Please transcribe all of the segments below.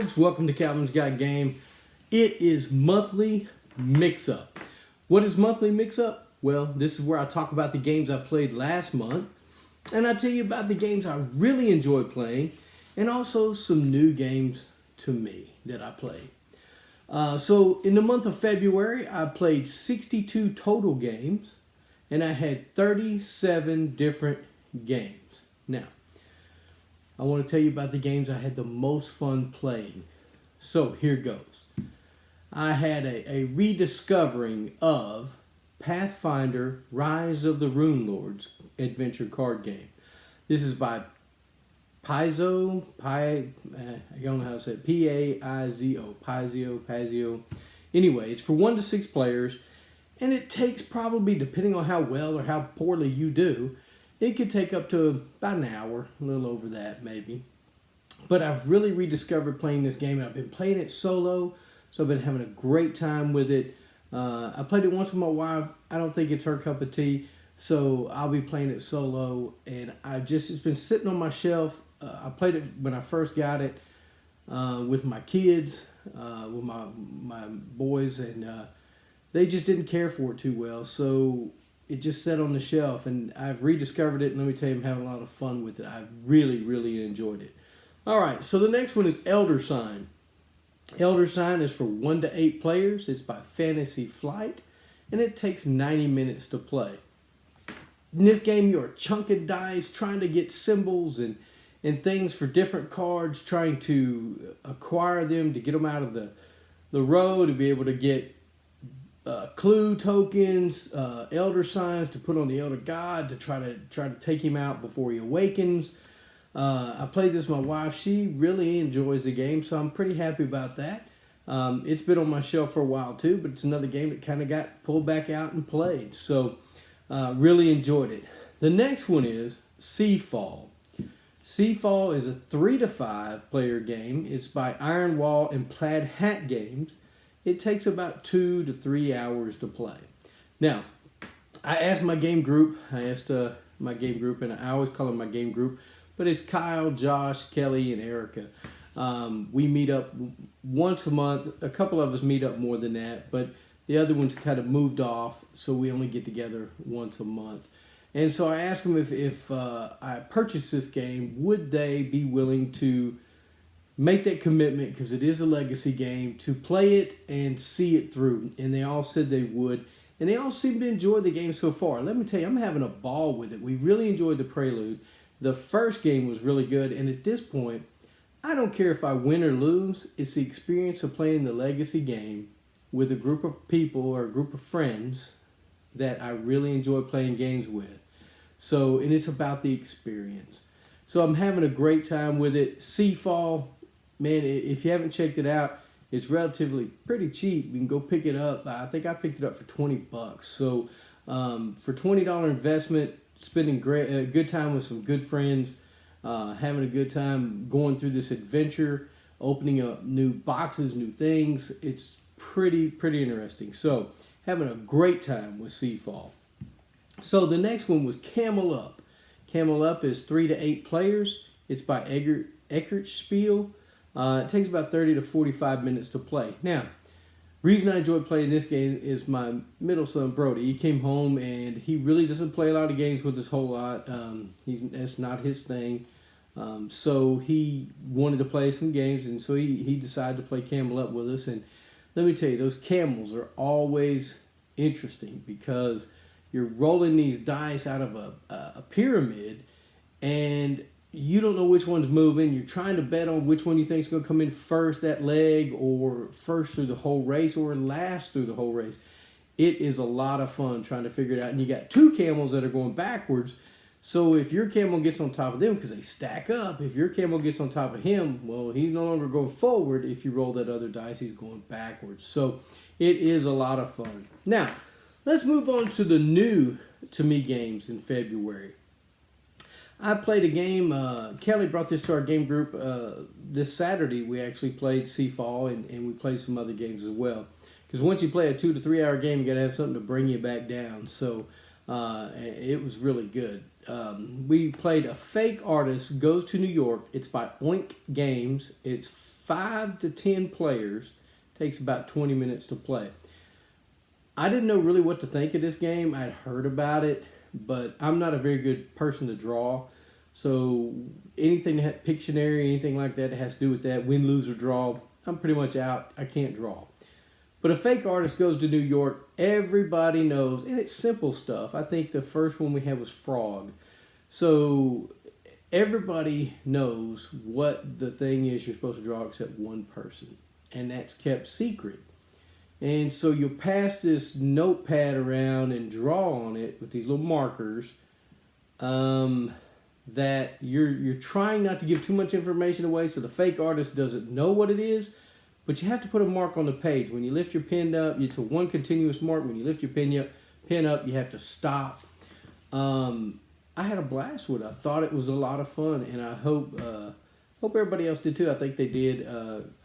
folks, welcome to Calvin's Got Game. It is monthly mix-up. What is monthly mix-up? Well, this is where I talk about the games I played last month, and I tell you about the games I really enjoy playing, and also some new games to me that I played. So in the month of February, I played 62 total games, and I had 37 different games. Now, I want to tell you about the games I had the most fun playing. So here goes. I had a rediscovering of Pathfinder Rise of the Rune Lords adventure card game. This is by Paizo, I don't know how to say it, P-A-I-Z-O, Paizo. Anyway, it's for 1 to 6 players, and it takes probably, depending on how well or how poorly you do, it could take up to about an hour, a little over that maybe. But I've really rediscovered playing this game, and I've been playing it solo, so I've been having a great time with it. I played it once with my wife. I don't think it's her cup of tea, so I'll be playing it solo. And it's been sitting on my shelf. I played it when I first got it with my kids, with my boys, and they just didn't care for it too well. So it just sat on the shelf, and I've rediscovered it, and let me tell you, I'm having a lot of fun with it. I really, really enjoyed it. All right, so the next one is Elder Sign. Elder Sign is for 1 to 8 players. It's by Fantasy Flight, and it takes 90 minutes to play. In this game, you're chunking dice, trying to get symbols and things for different cards, trying to acquire them to get them out of the row, to be able to get clue tokens, elder signs to put on the elder god to try to take him out before he awakens. I played this with my wife. She really enjoys the game, so I'm pretty happy about that. It's been on my shelf for a while too, but it's another game that kind of got pulled back out and played. So really enjoyed it. The next one is Seafall. Seafall is a 3 to 5 player game. It's by Iron Wall and Plaid Hat Games. It takes about 2 to 3 hours to play. Now, I asked my game group. And I always call them my game group, but it's Kyle, Josh, Kelly, and Erica. We meet up once a month. A couple of us meet up more than that, but the other ones kind of moved off, so we only get together once a month. And so I asked them if I purchased this game, would they be willing to make that commitment, because it is a legacy game, to play it and see it through. And they all said they would. And they all seem to enjoy the game so far. Let me tell you, I'm having a ball with it. We really enjoyed the prelude. The first game was really good. And at this point, I don't care if I win or lose. It's the experience of playing the legacy game with a group of people or a group of friends that I really enjoy playing games with. So, and it's about the experience. So I'm having a great time with it. Seafall. Man, if you haven't checked it out, it's relatively pretty cheap. You can go pick it up. I think I picked it up for $20. So for $20 investment, spending a good time with some good friends, having a good time going through this adventure, opening up new boxes, new things. It's pretty interesting. So having a great time with Seafall. So the next one was Camel Up. Camel Up is 3 to 8 players. It's by Eckert Spiel. It takes about 30 to 45 minutes to play. Now, reason I enjoy playing this game is my middle son, Brody. He came home, and he really doesn't play a lot of games with us a whole lot. That's not his thing. So he wanted to play some games, and so he decided to play Camel Up with us. And let me tell you, those camels are always interesting because you're rolling these dice out of a pyramid, and you don't know which one's moving. You're trying to bet on which one you think is going to come in first, that leg, or first through the whole race, or last through the whole race. It is a lot of fun trying to figure it out. And you got 2 camels that are going backwards. So if your camel gets on top of them, because they stack up, if your camel gets on top of him, well, he's no longer going forward. If you roll that other dice, he's going backwards. So it is a lot of fun. Now, let's move on to the new to me games in February. I played a game. Kelly brought this to our game group this Saturday. We actually played Seafall, and we played some other games as well. Because once you play a 2 to 3 hour game, you got to have something to bring you back down. So it was really good. We played A Fake Artist Goes to New York. It's by Oink Games. It's 5 to 10 players. Takes about 20 minutes to play. I didn't know really what to think of this game. I'd heard about it, but I'm not a very good person to draw. So anything that had Pictionary, anything like that has to do with that, win, lose, or draw, I'm pretty much out. I can't draw. But a fake artist goes to New York. Everybody knows, and it's simple stuff. I think the first one we had was Frog. So everybody knows what the thing is you're supposed to draw except one person, and that's kept secret. And so you'll pass this notepad around and draw on it with these little markers that you're trying not to give too much information away, so the fake artist doesn't know what it is. But you have to put a mark on the page. When you lift your pen up, it's a one continuous mark. When you lift your pen up, you have to stop. I had a blast with it. I thought it was a lot of fun, and I hope everybody else did too. I think they did.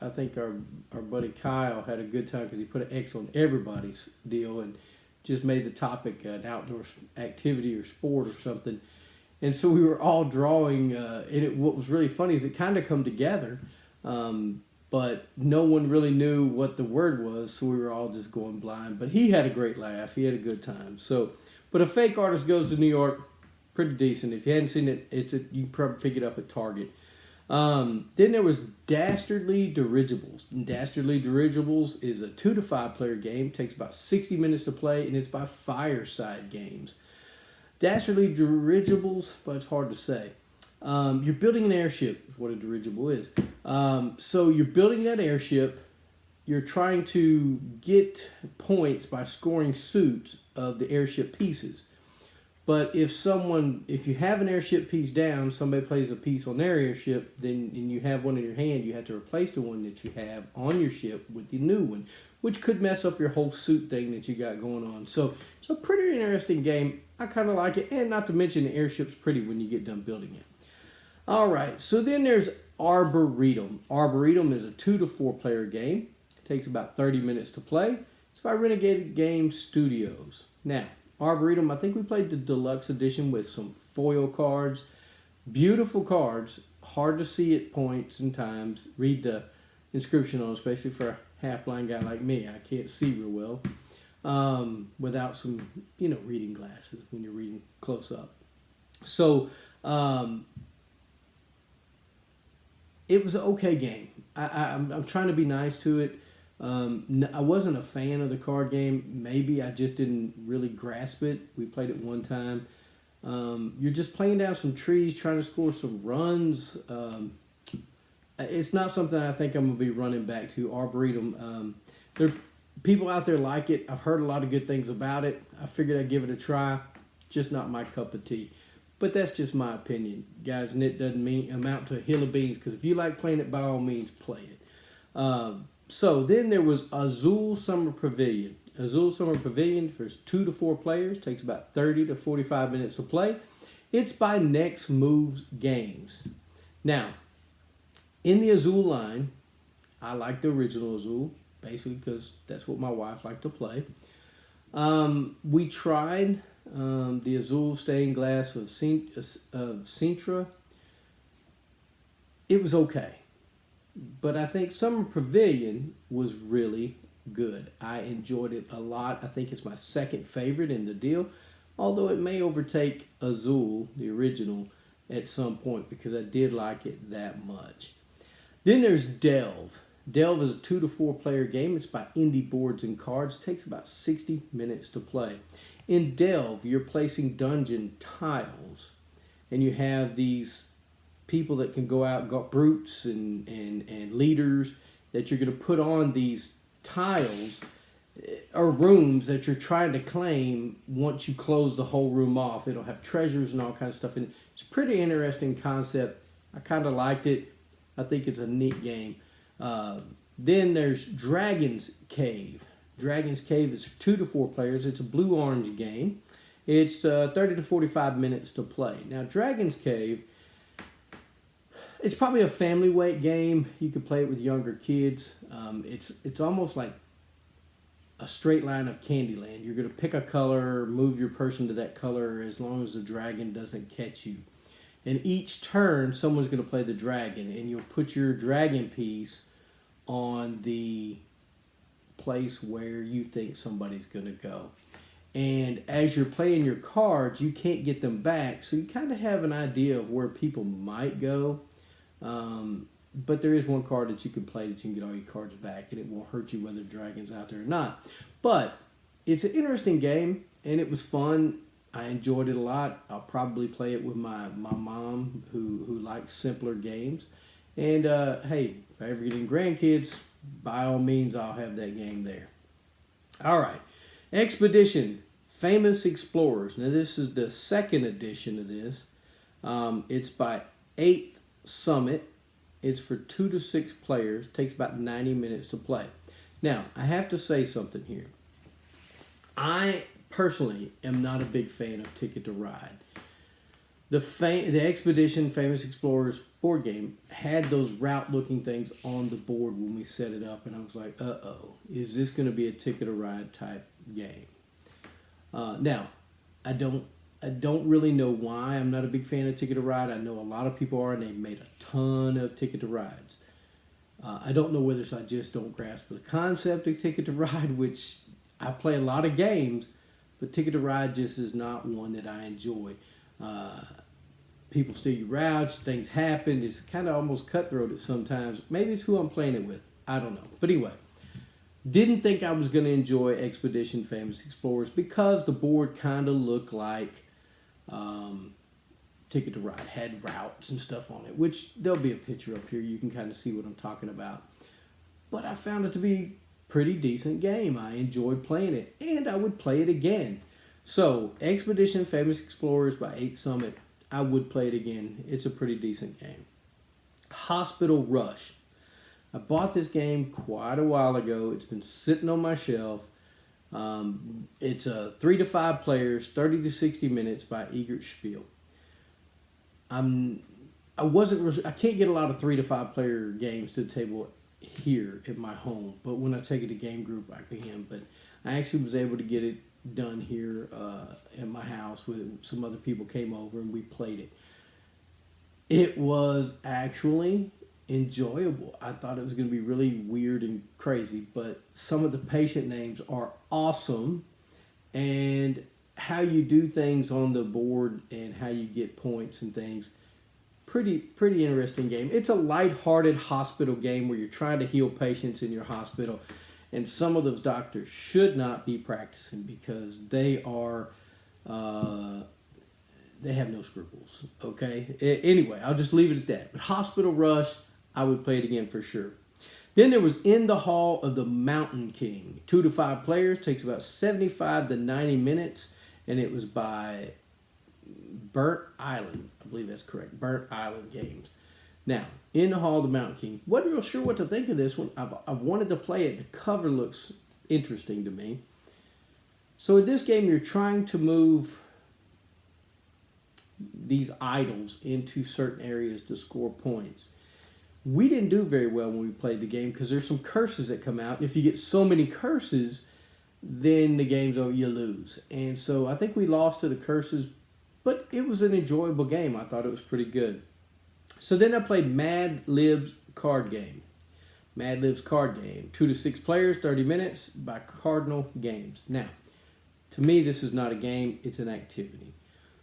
I think our buddy Kyle had a good time because he put an X on everybody's deal and just made the topic an outdoor activity or sport or something. And so we were all drawing, and what was really funny is it kind of come together. But no one really knew what the word was, so we were all just going blind. But he had a great laugh. He had a good time. So, but a fake artist goes to New York, pretty decent. If you hadn't seen it, you can probably pick it up at Target. Then there was Dastardly Dirigibles. Dastardly Dirigibles is a 2 to 5 player game. It takes about 60 minutes to play, and it's by Fireside Games. Dastardly Dirigibles, but it's hard to say. You're building an airship, is what a dirigible is. So you're building that airship. You're trying to get points by scoring suits of the airship pieces. But if you have an airship piece down, somebody plays a piece on their airship, and you have one in your hand, you have to replace the one that you have on your ship with the new one, which could mess up your whole suit thing that you got going on. So it's a pretty interesting game. I kind of like it, and not to mention the airship's pretty when you get done building it. All right, so then there's Arboretum. Arboretum is a 2 to 4 player game. It takes about 30 minutes to play. It's by Renegade Game Studios. Now, Arboretum, I think we played the deluxe edition with some foil cards. Beautiful cards. Hard to see at points and times. Read the inscription on, especially for a half-blind guy like me. I can't see real well without some, reading glasses when you're reading close up. So, it was an okay game. I'm trying to be nice to it. I wasn't a fan of the card game. Maybe I just didn't really grasp it. We played it one time. You're just playing down some trees, trying to score some runs. It's not something I think I'm going to be running back to. Arboretum. There are people out there like it. I've heard a lot of good things about it. I figured I'd give it a try. Just not my cup of tea. But that's just my opinion, guys, and it doesn't amount to a hill of beans, because if you like playing it, by all means, play it. So then there was Azoo Summer Pavilion. Azoo Summer Pavilion for 2 to 4 players, takes about 30 to 45 minutes to play. It's by Next Moves Games. Now, in the Azoo line, I like the original Azoo, basically because that's what my wife liked to play. We tried the Azul stained glass of Sintra. It was okay. But I think Summer Pavilion was really good. I enjoyed it a lot. I think it's my second favorite in the deal, although it may overtake Azul, the original, at some point, because I did like it that much. Then there's Delve. Delve is a 2 to 4 player game. It's by Indie Boards and Cards. It takes about 60 minutes to play. In Delve, you're placing dungeon tiles, and you have these people that can go out, got brutes and leaders that you're going to put on these tiles or rooms that you're trying to claim once you close the whole room off. It'll have treasures and all kinds of stuff in it. It's a pretty interesting concept. I kind of liked it. I think it's a neat game. Then there's Dragon's Cave. Dragon's Cave is 2 to 4 players. It's a blue-orange game. It's 30 to 45 minutes to play. Now, Dragon's Cave, it's probably a family weight game. You could play it with younger kids. It's almost like a straight line of Candyland. You're going to pick a color, move your person to that color as long as the dragon doesn't catch you. And each turn, someone's going to play the dragon, and you'll put your dragon piece on the place where you think somebody's going to go. And as you're playing your cards, you can't get them back, so you kind of have an idea of where people might go. But there is one card that you can play that you can get all your cards back, and it won't hurt you whether the dragon's out there or not. But it's an interesting game, and it was fun. I enjoyed it a lot. I'll probably play it with my mom, who likes simpler games. And hey, if I ever get any grandkids, by all means, I'll have that game there. All right. Expedition, Famous Explorers. Now, this is the second edition of this. It's by 8th Summit. It's for 2 to 6 players. Takes about 90 minutes to play. Now, I have to say something here. I personally am not a big fan of Ticket to Ride. The Expedition Famous Explorers board game had those route-looking things on the board when we set it up, and I was like, uh-oh, is this going to be a Ticket to Ride type game? Now, I don't really know why I'm not a big fan of Ticket to Ride. I know a lot of people are, and they've made a ton of Ticket to Rides. I don't know whether it's I just don't grasp the concept of Ticket to Ride, which I play a lot of games, but Ticket to Ride just is not one that I enjoy. People steal your routes, things happen. It's kind of almost cutthroat at sometimes. Maybe it's who I'm playing it with. I don't know. But anyway, didn't think I was going to enjoy Expedition Famous Explorers because the board kind of looked like Ticket to Ride. Had routes and stuff on it, which there'll be a picture up here. You can kind of see what I'm talking about. But I found it to be a pretty decent game. I enjoyed playing it, and I would play it again. So, Expedition Famous Explorers by 8th Summit, I would play it again. It's a pretty decent game. Hospital Rush. I bought this game quite a while ago. It's been sitting on my shelf. It's 3 to 5 players, 30 to 60 minutes by Egert Spiel. I can't get a lot of 3 to 5 player games to the table here at my home, but when I take it to game group, I can. But I actually was able to get it done here at my house with some other people came over and we played it. It was actually enjoyable. I thought it was going to be really weird and crazy, but some of the patient names are awesome, and how you do things on the board and how you get points and things, pretty interesting game. It's a lighthearted hospital game where you're trying to heal patients in your hospital. And some of those doctors should not be practicing because they are, they have no scruples, okay? Anyway, I'll just leave it at that. But Hospital Rush, I would play it again for sure. Then there was In the Hall of the Mountain King. 2 to 5 players, takes about 75 to 90 minutes, and it was by Burnt Island. I believe that's correct, Burnt Island Games. Now, In the Hall of the Mountain King. Wasn't real sure what to think of this one. I've wanted to play it. The cover looks interesting to me. So in this game, you're trying to move these idols into certain areas to score points. We didn't do very well when we played the game because there's some curses that come out. If you get so many curses, then the game's over, you lose. And so I think we lost to the curses, but it was an enjoyable game. I thought it was pretty good. So then I played Mad Libs card game. Mad Libs card game. 2 to 6 players, 30 minutes by Cardinal Games. Now, to me, this is not a game. It's an activity.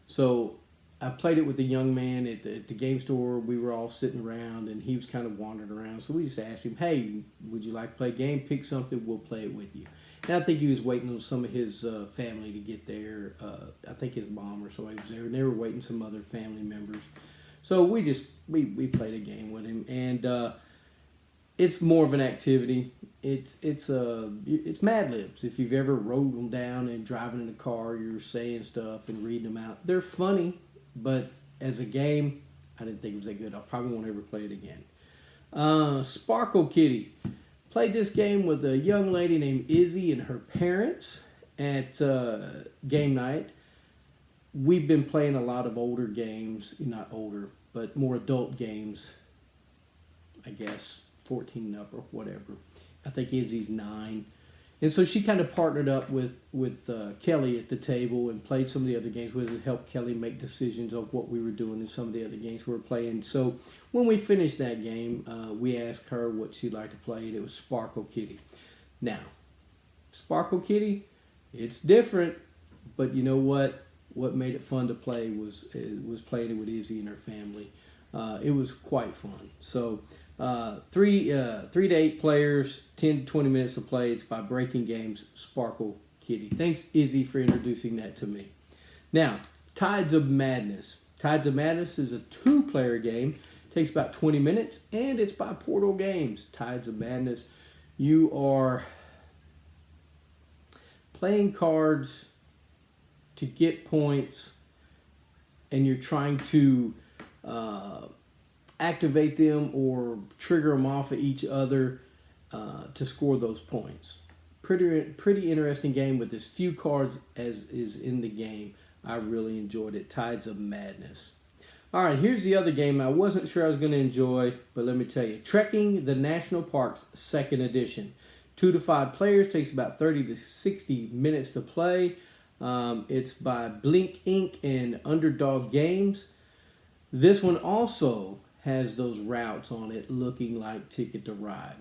So I played it with a young man at the game store. We were all sitting around, and he was kind of wandering around. So we just asked him, hey, would you like to play a game? Pick something. We'll play it with you. And I think he was waiting on some of his family to get there. I think his mom or somebody was there, and they were waiting some other family members. So we played a game with him, and it's more of an activity. It's Mad Libs. If you've ever wrote them down and driving in a car, you're saying stuff and reading them out. They're funny, but as a game, I didn't think it was that good. I probably won't ever play it again. Sparkle Kitty. Played this game with a young lady named Izzy and her parents at game night. We've been playing a lot of older games, not older, but more adult games, I guess, 14 and up or whatever. I think Izzy's 9. And so she kind of partnered up with Kelly at the table and played some of the other games with it, helped Kelly make decisions of what we were doing in some of the other games we were playing. So when we finished that game, we asked her what she'd like to play, and it was Sparkle Kitty. Now, Sparkle Kitty, it's different, but you know what? What made it fun to play was playing it with Izzy and her family. It was quite fun. So 3 to 8 players, 10 to 20 minutes of play. It's by Breaking Games, Sparkle Kitty. Thanks, Izzy, for introducing that to me. Now, Tides of Madness. Tides of Madness is a 2-player game. It takes about 20 minutes, and it's by Portal Games. Tides of Madness. You are playing cards to get points, and you're trying to activate them or trigger them off of each other to score those points. Pretty interesting game with as few cards as is in the game. I really enjoyed it. Tides of Madness. All right, here's the other game I wasn't sure I was going to enjoy, but let me tell you. Trekking the National Parks, 2nd edition. 2 to 5 players, takes about 30 to 60 minutes to play. It's by Blink Inc. and Underdog Games. This one also has those routes on it looking like Ticket to Ride.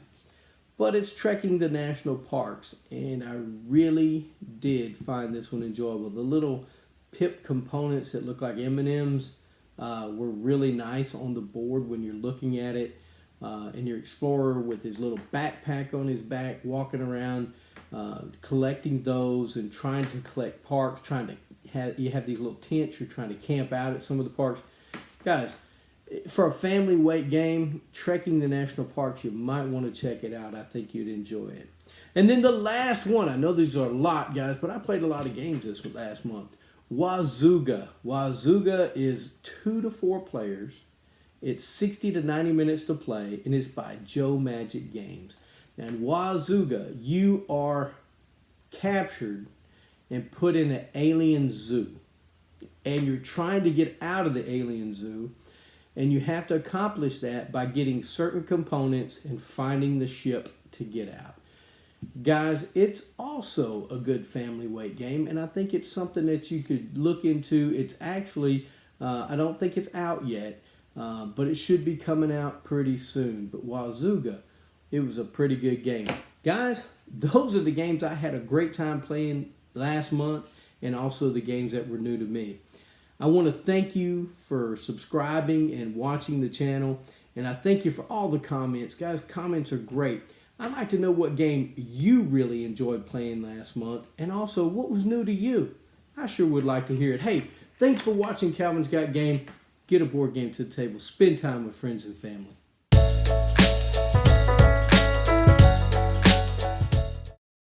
But it's trekking the national parks, and I really did find this one enjoyable. The little pip components that look like M&Ms were really nice on the board when you're looking at it. And your explorer with his little backpack on his back, walking around, collecting those and trying to collect parks, you have these little tents, you're trying to camp out at some of the parks. Guys, for a family weight game, trekking the national parks, you might want to check it out. I think you'd enjoy it. And then the last one, I know these are a lot, guys, but I played a lot of games this last month. Wazooga. Wazooga is 2 to 4 players. It's 60 to 90 minutes to play, and it's by Joe Magic Games. And Wazooga, you are captured and put in an alien zoo. And you're trying to get out of the alien zoo, and you have to accomplish that by getting certain components and finding the ship to get out. Guys, it's also a good family weight game, and I think it's something that you could look into. It's actually, I don't think it's out yet, but it should be coming out pretty soon. But Wazooga, it was a pretty good game. Guys, those are the games I had a great time playing last month, and also the games that were new to me. I want to thank you for subscribing and watching the channel, and I thank you for all the comments. Guys, comments are great. I'd like to know what game you really enjoyed playing last month, and also what was new to you. I sure would like to hear it. Hey, thanks for watching Calvin's Got Game. Get a board game to the table. Spend time with friends and family.